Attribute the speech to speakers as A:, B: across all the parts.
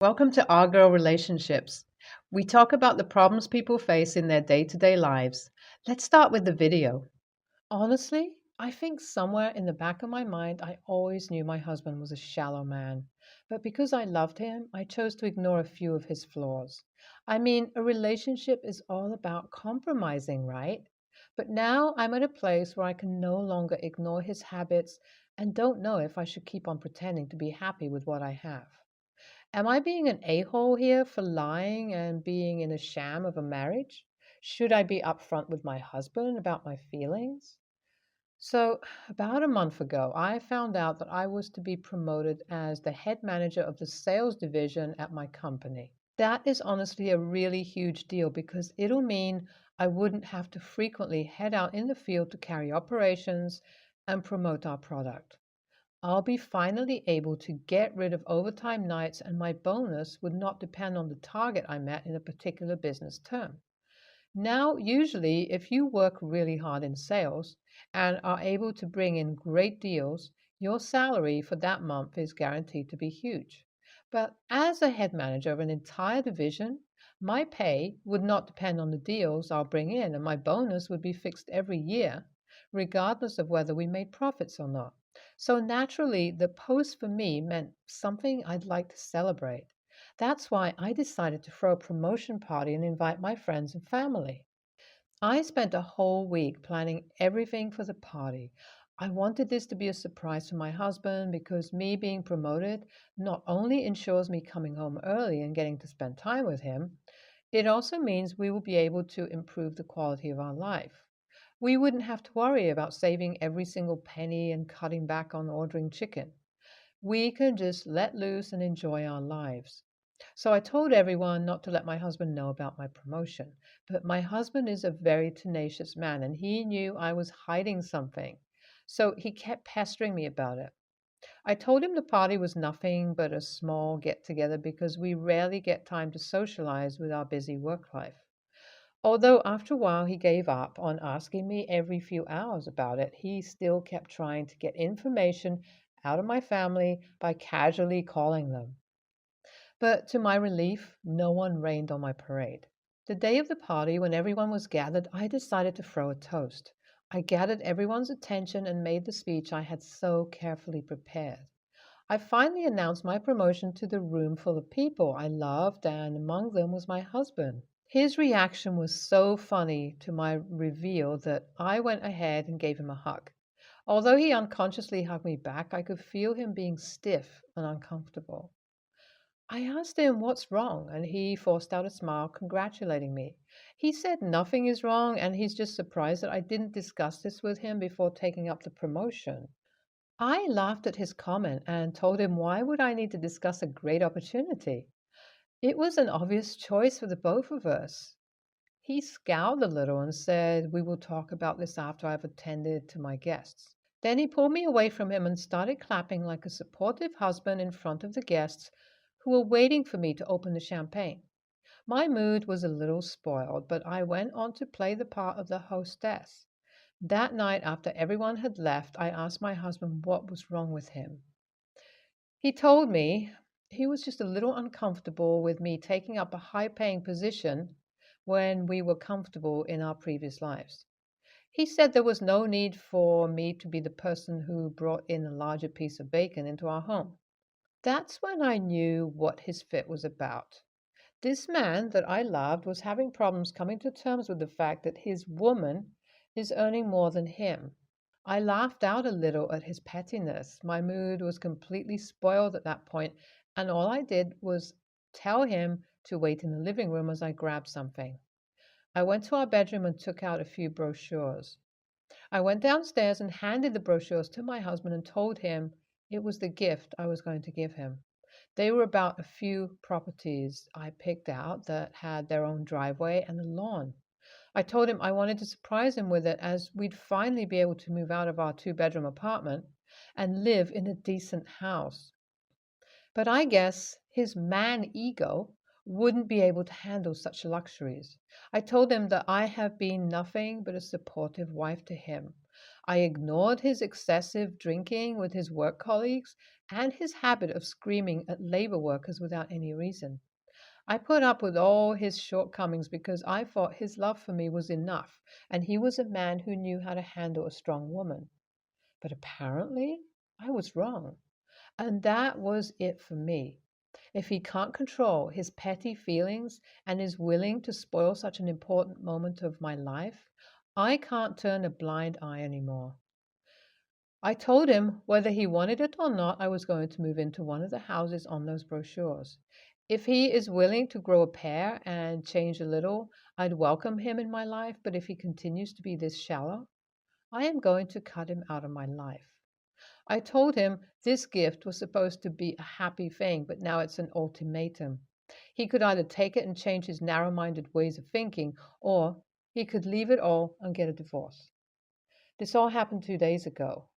A: Welcome to Our Girl Relationships. We talk about the problems people face in their day to day lives. Let's start with the video. Honestly, I think somewhere in the back of my mind, I always knew my husband was a shallow man. But because I loved him, I chose to ignore a few of his flaws. I mean, a relationship is all about compromising, right? But now I'm at a place where I can no longer ignore his habits and don't know if I should keep on pretending to be happy with what I have. Am I being an a-hole here for lying and being in a sham of a marriage? Should I be upfront with my husband about my feelings? So, about a month ago, I found out that I was to be promoted as the head manager of the sales division at my company. That is honestly a really huge deal because it'll mean I wouldn't have to frequently head out in the field to carry operations and promote our product. I'll be finally able to get rid of overtime nights, and my bonus would not depend on the target I met in a particular business term. Now, usually, if you work really hard in sales and are able to bring in great deals, your salary for that month is guaranteed to be huge. But as a head manager of an entire division, my pay would not depend on the deals I'll bring in, and my bonus would be fixed every year, regardless of whether we made profits or not. So naturally, the post for me meant something I'd like to celebrate. That's why I decided to throw a promotion party and invite my friends and family. I spent a whole week planning everything for the party. I wanted this to be a surprise for my husband because me being promoted not only ensures me coming home early and getting to spend time with him, it also means we will be able to improve the quality of our life. We wouldn't have to worry about saving every single penny and cutting back on ordering chicken. We can just let loose and enjoy our lives. So I told everyone not to let my husband know about my promotion. But my husband is a very tenacious man and he knew I was hiding something. So he kept pestering me about it. I told him the party was nothing but a small get together because we rarely get time to socialize with our busy work life. Although after a while he gave up on asking me every few hours about it, he still kept trying to get information out of my family by casually calling them. But to my relief, no one rained on my parade. The day of the party, when everyone was gathered, I decided to throw a toast. I gathered everyone's attention and made the speech I had so carefully prepared. I finally announced my promotion to the room full of people I loved, and among them was my husband. His reaction was so funny to my reveal that I went ahead and gave him a hug. Although he unconsciously hugged me back, I could feel him being stiff and uncomfortable. I asked him what's wrong, and he forced out a smile, congratulating me. He said nothing is wrong, and he's just surprised that I didn't discuss this with him before taking up the promotion. I laughed at his comment and told him why would I need to discuss a great opportunity? It was an obvious choice for the both of us. He scowled a little and said, "We will talk about this after I've attended to my guests." Then he pulled me away from him and started clapping like a supportive husband in front of the guests who were waiting for me to open the champagne. My mood was a little spoiled, but I went on to play the part of the hostess. That night, after everyone had left, I asked my husband what was wrong with him. He told me he was just a little uncomfortable with me taking up a high paying position when we were comfortable in our previous lives. He said there was no need for me to be the person who brought in a larger piece of bacon into our home. That's when I knew what his fit was about. This man that I loved was having problems coming to terms with the fact that his woman is earning more than him. I laughed out a little at his pettiness. My mood was completely spoiled at that point, and all I did was tell him to wait in the living room as I grabbed something. I went to our bedroom and took out a few brochures. I went downstairs and handed the brochures to my husband and told him it was the gift I was going to give him. They were about a few properties I picked out that had their own driveway and a lawn. I told him I wanted to surprise him with it as we'd finally be able to move out of our two-bedroom apartment and live in a decent house. But I guess his man ego wouldn't be able to handle such luxuries. I told him that I have been nothing but a supportive wife to him. I ignored his excessive drinking with his work colleagues and his habit of screaming at labor workers without any reason. I put up with all his shortcomings because I thought his love for me was enough, and he was a man who knew how to handle a strong woman. But apparently, I was wrong. And that was it for me. If he can't control his petty feelings and is willing to spoil such an important moment of my life, I can't turn a blind eye anymore. I told him whether he wanted it or not, I was going to move into one of the houses on those brochures. If he is willing to grow a pair and change a little, I'd welcome him in my life, but if he continues to be this shallow, I am going to cut him out of my life. I told him this gift was supposed to be a happy thing, but now it's an ultimatum. He could either take it and change his narrow minded ways of thinking, or he could leave it all and get a divorce. This all happened 2 days ago,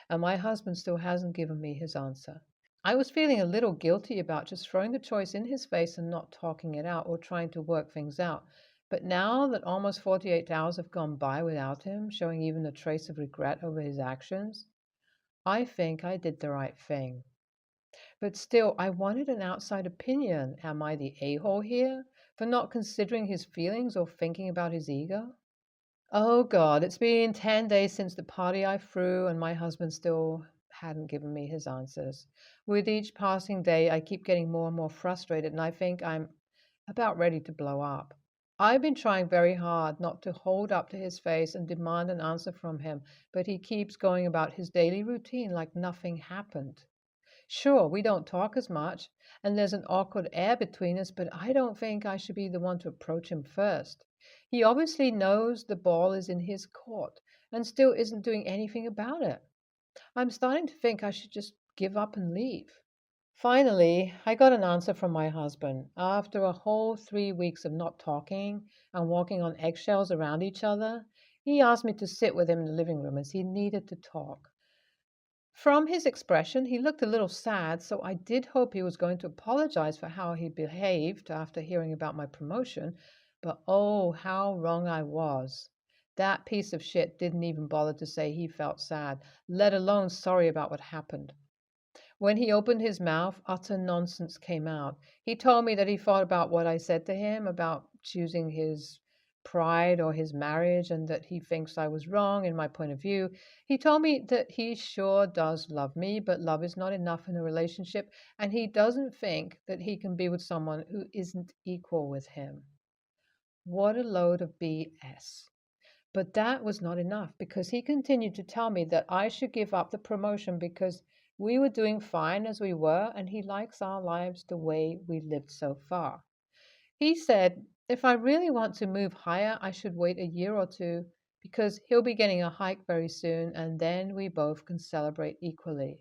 A: and my husband still hasn't given me his answer. I was feeling a little guilty about just throwing the choice in his face and not talking it out or trying to work things out. But now that almost 48 hours have gone by without him showing even a trace of regret over his actions, I think I did the right thing. But still, I wanted an outside opinion. Am I the a-hole here for not considering his feelings or thinking about his ego? Oh God, it's been 10 days since the party I threw, and my husband still hadn't given me his answers. With each passing day, I keep getting more and more frustrated, and I think I'm about ready to blow up. I've been trying very hard not to hold up to his face and demand an answer from him, but he keeps going about his daily routine like nothing happened. Sure, we don't talk as much, and there's an awkward air between us, but I don't think I should be the one to approach him first. He obviously knows the ball is in his court and still isn't doing anything about it. I'm starting to think I should just give up and leave. Finally, I got an answer from my husband. After a whole 3 weeks of not talking and walking on eggshells around each other, he asked me to sit with him in the living room as he needed to talk. From his expression, he looked a little sad, so I did hope he was going to apologize for how he behaved after hearing about my promotion, but oh, how wrong I was. That piece of shit didn't even bother to say he felt sad, let alone sorry about what happened. When he opened his mouth, utter nonsense came out. He told me that he thought about what I said to him about choosing his pride or his marriage and that he thinks I was wrong in my point of view. He told me that he sure does love me, but love is not enough in a relationship, and he doesn't think that he can be with someone who isn't equal with him. What a load of BS. But that was not enough because he continued to tell me that I should give up the promotion because we were doing fine as we were and he likes our lives the way we lived so far. He said if I really want to move higher, I should wait a year or two because he'll be getting a hike very soon and then we both can celebrate equally.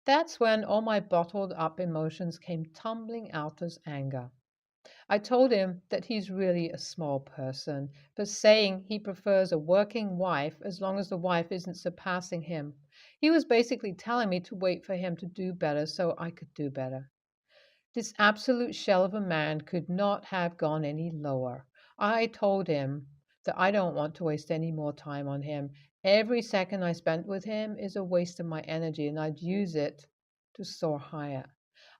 A: That's when all my bottled up emotions came tumbling out as anger. I told him that he's really a small person for saying he prefers a working wife as long as the wife isn't surpassing him. He was basically telling me to wait for him to do better so I could do better. This absolute shell of a man could not have gone any lower. I told him that I don't want to waste any more time on him. Every second I spent with him is a waste of my energy, and I'd use it to soar higher.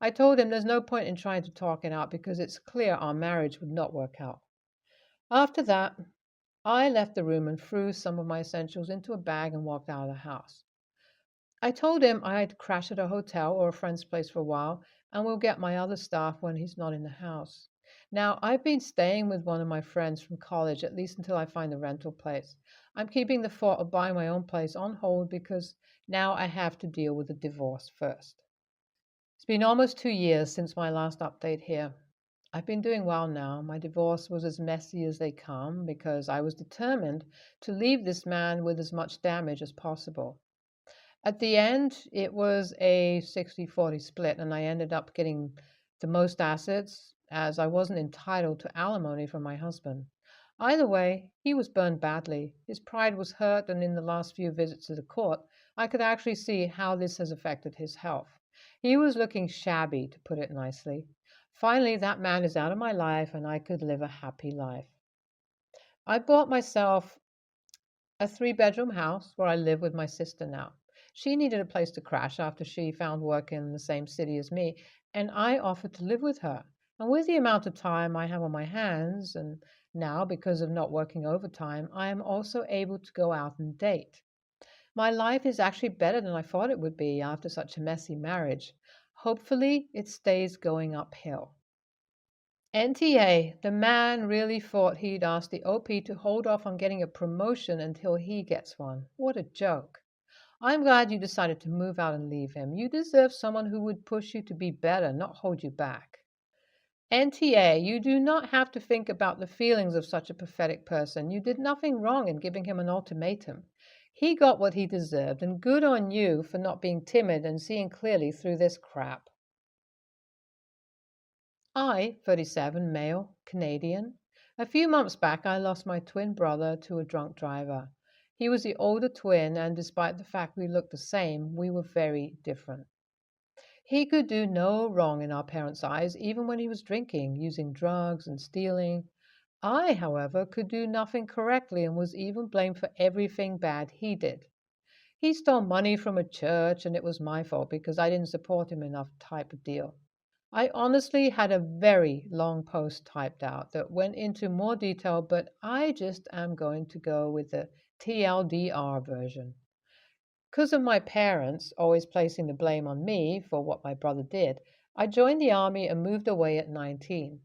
A: I told him there's no point in trying to talk it out because it's clear our marriage would not work out. After that, I left the room and threw some of my essentials into a bag and walked out of the house. I told him I'd crash at a hotel or a friend's place for a while and will get my other stuff when he's not in the house. Now, I've been staying with one of my friends from college at least until I find a rental place. I'm keeping the thought of buying my own place on hold because now I have to deal with the divorce first. It's been almost 2 years since my last update here. I've been doing well now. My divorce was as messy as they come because I was determined to leave this man with as much damage as possible. At the end, it was a 60-40 split, and I ended up getting the most assets as I wasn't entitled to alimony from my husband. Either way, he was burned badly. His pride was hurt, and in the last few visits to the court, I could actually see how this has affected his health. He was looking shabby, to put it nicely. Finally, that man is out of my life, and I could live a happy life. I bought myself A three-bedroom house where I live with my sister now. She needed a place to crash after she found work in the same city as me, and I offered to live with her. And with the amount of time I have on my hands, and now because of not working overtime, I am also able to go out and date. My life is actually better than I thought it would be after such a messy marriage. Hopefully, it stays going uphill. NTA, the man really thought he'd asked the OP to hold off on getting a promotion until he gets one. What a joke. I'm glad you decided to move out and leave him. You deserve someone who would push you to be better, not hold you back. NTA, you do not have to think about the feelings of such a pathetic person. You did nothing wrong in giving him an ultimatum. He got what he deserved, and good on you for not being timid and seeing clearly through this crap. I, 37, male, Canadian. A few months back, I lost my twin brother to a drunk driver. He was the older twin, and despite the fact we looked the same, we were very different. He could do no wrong in our parents' eyes, even when he was drinking, using drugs, and stealing. I, however, could do nothing correctly and was even blamed for everything bad he did. He stole money from a church, and it was my fault because I didn't support him enough, type of deal. I honestly had a very long post typed out that went into more detail, but I just am going to go with the TLDR version. Because of my parents always placing the blame on me for what my brother did, I joined the army and moved away at 19.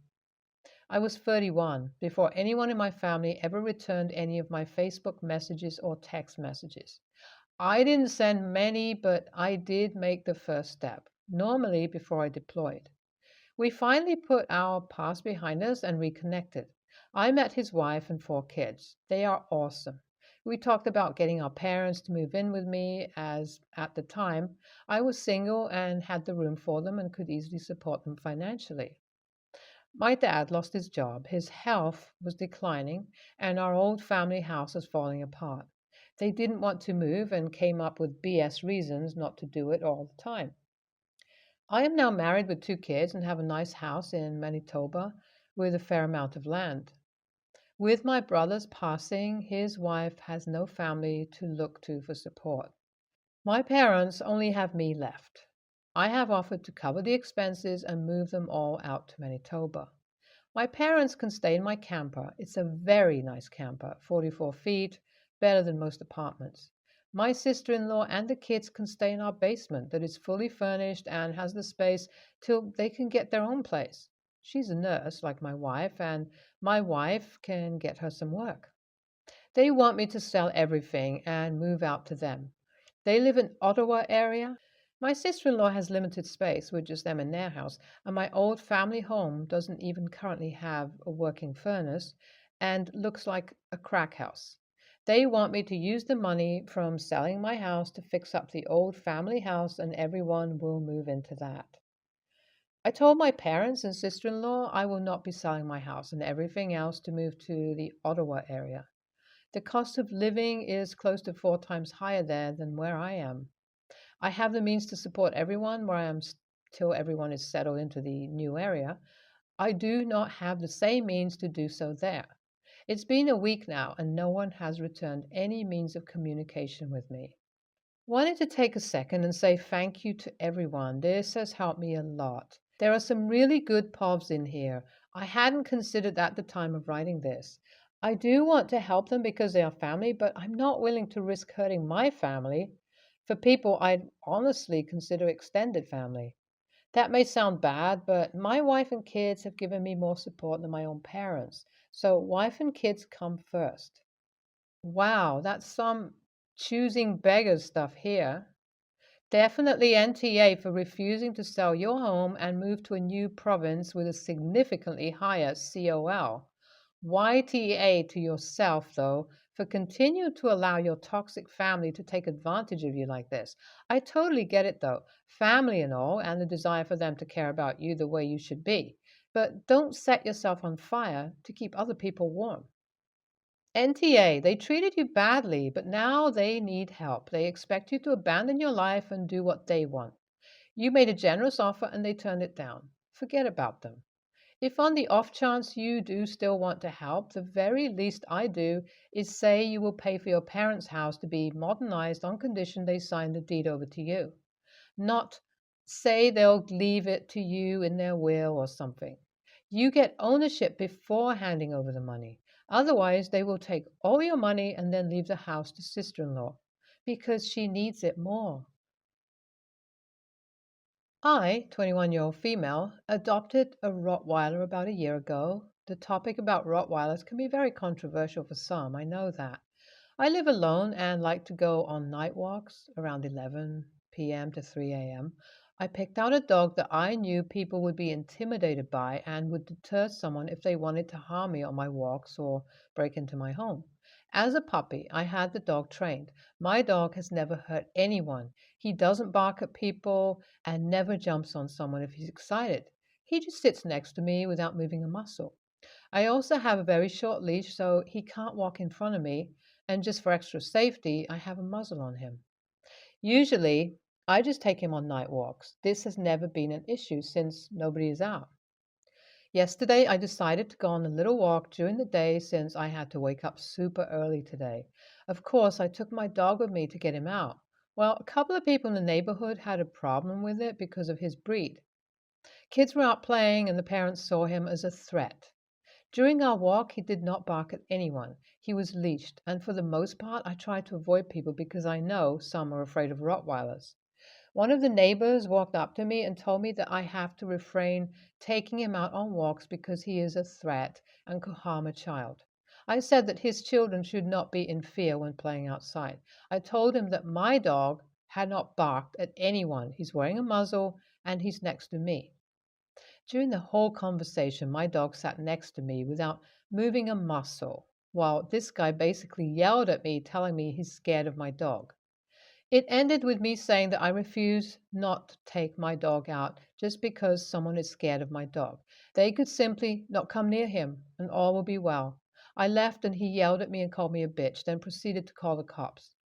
A: I was 31 before anyone in my family ever returned any of my Facebook messages or text messages. I didn't send many, but I did make the first step, normally before I deployed. We finally put our past behind us and reconnected. I met his wife and 4 kids. They are awesome. We talked about getting our parents to move in with me, as at the time I was single and had the room for them and could easily support them financially. My dad lost his job, his health was declining, and our old family house was falling apart. They didn't want to move and came up with BS reasons not to do it all the time. I am now married with 2 kids and have a nice house in Manitoba with a fair amount of land. With my brother's passing, his wife has no family to look to for support. My parents only have me left. I have offered to cover the expenses and move them all out to Manitoba. My parents can stay in my camper. It's a very nice camper, 44 feet, better than most apartments. My sister-in-law and the kids can stay in our basement that is fully furnished and has the space till they can get their own place. She's a nurse, like my wife, and my wife can get her some work. They want me to sell everything and move out to them. They live in Ottawa area. My sister-in-law has limited space with just them in their house, and my old family home doesn't even currently have a working furnace and looks like a crack house. They want me to use the money from selling my house to fix up the old family house, and everyone will move into that. I told my parents and sister-in-law I will not be selling my house and everything else to move to the Ottawa area. The cost of living is close to 4 times higher there than where I am. I have the means to support everyone where I am till everyone is settled into the new area. I do not have the same means to do so there. It's been a week now and no one has returned any means of communication with me. Wanted to take a second and say thank you to everyone. This has helped me a lot. There are some really good povs in here. I hadn't considered at the time of writing this. I do want to help them because they are family, but I'm not willing to risk hurting my family for people I'd honestly consider extended family. That may sound bad, but my wife and kids have given me more support than my own parents. So wife and kids come first. Wow, that's some choosing beggars stuff here. Definitely NTA for refusing to sell your home and move to a new province with a significantly higher COL. YTA to yourself, though, for continue to allow your toxic family to take advantage of you like this. I totally get it, though, family and all, and the desire for them to care about you the way you should be. But don't set yourself on fire to keep other people warm. NTA, they treated you badly, but now they need help. They expect you to abandon your life and do what they want. You made a generous offer and they turned it down. Forget about them. If on the off chance you do still want to help, the very least I do is say you will pay for your parents' house to be modernized on condition they sign the deed over to you, not say they'll leave it to you in their will or something. You get ownership before handing over the money. Otherwise, they will take all your money and then leave the house to sister in law because she needs it more. I, 21-year-old female, adopted a Rottweiler about a year ago. The topic about Rottweilers can be very controversial for some, I know that. I live alone and like to go on night walks around 11 p.m. to 3 a.m. I picked out a dog that I knew people would be intimidated by and would deter someone if they wanted to harm me on my walks or break into my home. As a puppy, I had the dog trained. My dog has never hurt anyone. He doesn't bark at people and never jumps on someone if he's excited. He just sits next to me without moving a muscle. I also have a very short leash, so he can't walk in front of me, and just for extra safety, I have a muzzle on him. Usually, I just take him on night walks. This has never been an issue since nobody is out. Yesterday, I decided to go on a little walk during the day since I had to wake up super early today. Of course, I took my dog with me to get him out. Well, a couple of people in the neighborhood had a problem with it because of his breed. Kids were out playing, and the parents saw him as a threat. During our walk, he did not bark at anyone. He was leashed, and for the most part, I tried to avoid people because I know some are afraid of Rottweilers. One of the neighbors walked up to me and told me that I have to refrain taking him out on walks because he is a threat and could harm a child. I said that his children should not be in fear when playing outside. I told him that my dog had not barked at anyone. He's wearing a muzzle and he's next to me. During the whole conversation, my dog sat next to me without moving a muscle, while this guy basically yelled at me, telling me he's scared of my dog. It ended with me saying that I refuse not to take my dog out just because someone is scared of my dog. They could simply not come near him and all will be well. I left and he yelled at me and called me a bitch, then proceeded to call the cops.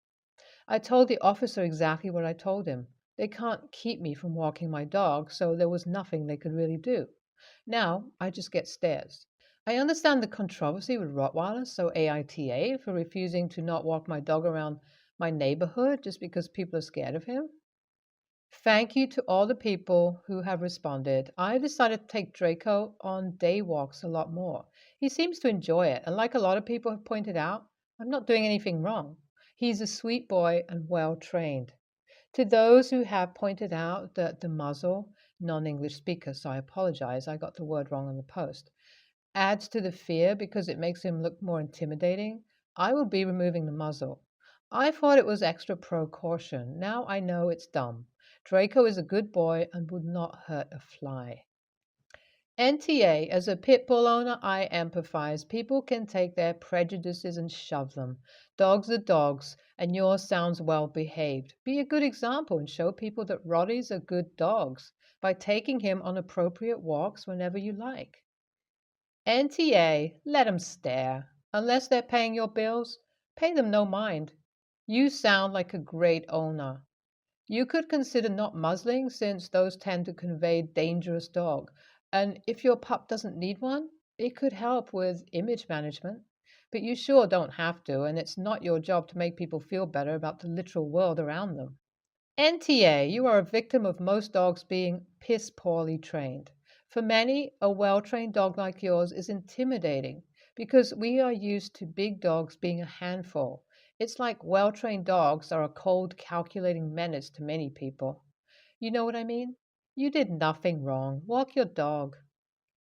A: I told the officer exactly what I told him. They can't keep me from walking my dog, so there was nothing they could really do. Now I just get stares. I understand the controversy with Rottweilers, so AITA, for refusing to not walk my dog around my neighborhood just because people are scared of him. Thank you to all the people who have responded. I decided to take Draco on day walks a lot more. He seems to enjoy it, and like a lot of people have pointed out, I'm not doing anything wrong. He's a sweet boy and well trained. To those who have pointed out that the muzzle, non-English speaker, so I apologize, I got the word wrong on the post, adds to the fear because it makes him look more intimidating, I will be removing the muzzle. I thought it was extra precaution. Now I know it's dumb. Draco is a good boy and would not hurt a fly. NTA, as a pit bull owner, I empathize. People can take their prejudices and shove them. Dogs are dogs, and yours sounds well behaved. Be a good example and show people that Roddies are good dogs by taking him on appropriate walks whenever you like. NTA, let 'em stare. Unless they're paying your bills, pay them no mind. You sound like a great owner. You could consider not muzzling since those tend to convey dangerous dog. And if your pup doesn't need one, it could help with image management. But you sure don't have to, and it's not your job to make people feel better about the literal world around them. NTA, you are a victim of most dogs being piss poorly trained. For many, a well trained dog like yours is intimidating because we are used to big dogs being a handful. It's like well trained dogs are a cold, calculating menace to many people. You know what I mean? You did nothing wrong. Walk your dog.